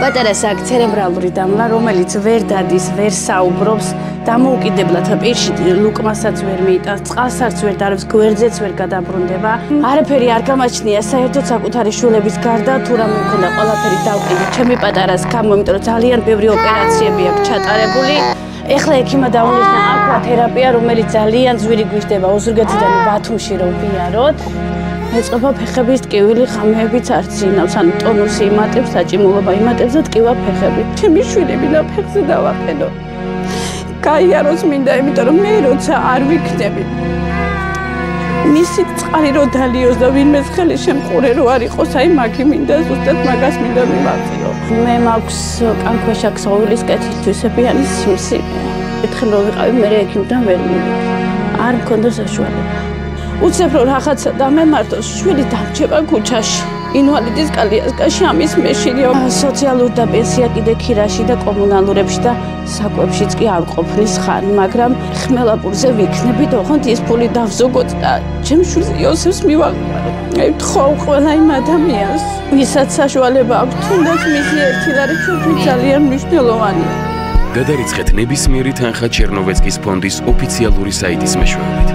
პატარა საკ ცერებრალური დამლა, რომელიც ვერ დადის, ვერ საუბრობს, დამოუკიდებლად პირში ლუკმასაც ვერ მიიტანს, წყალსაც ვერ დარევს, გვერდზეც ვერ გადაბრუნდება. არაფერი არ გამაჩნია საერთოდ საკუთარი შვილების გარდა, თუ რამე მქონდა ყველაფერი დავყიდე ჩემი პატარას გამო, იმიტომ რომ ძალიან ბევრი ოპერაციები აქვს ჩატარებული. ეხლა ექიმა დაუნიშნა აკვათერაპია, რომელიც ძალიან ძვირი გვიждდება ოზურგეთიდან ბათუმში რომ ვიაროთ. ეწყობა ფეხების ტკივილი, ღამეებიც არ ძინავს, ანუ ტონუსი იმატებს, საჭიმულობა იმატებს და ტკივა ფეხები. ჩემი შვილები და ფეხზე დავაყენო. გაიაროს მინდა, იმიტომ რომ მე როცა არ ვიქნები. მისი წყალი რო დალიოს და ვინმეს ხელი შემყურე რო არ იყოს, აი მაგი მინდა ზუსტად მაგას მინდა მივაწიო. მე მაქვს კანქვეშა ქსოვილის კეთილთვისებიანი სიმსივნე. ერთხელ რო ვიყავი, მე ექიმთან ვერ მივიდი. არ მქონდა საშუალება. უცებ რომ რაღაცა დამემართოს, შვილი დამრჩება ქუჩაში. ინვალიდის კალიასკაში ამის მეშინია. სოციალურ და პენსია კიდე ქირაში და კომუნალურებში და საკვებშიც კი არ ყოფნის ხარ, მაგრამ ხმელაპურზე ვიქნებით, ოღონდ ის ფული დავზოგოთ და ჩემ შვილს იოსებს მივაყარე. აი ვთხოვ ყველა იმ ადამიანს, ვისაც საშუალება აქვს, თუნდაც მისი ერთი ლარი ჩვენთვის ძალიან მნიშვნელოვანია. გადარიცხეთ ნებისმიერი თანხა ჩერნოვეცკის ფონდის ოფიციალური საიტის მეშვეობით.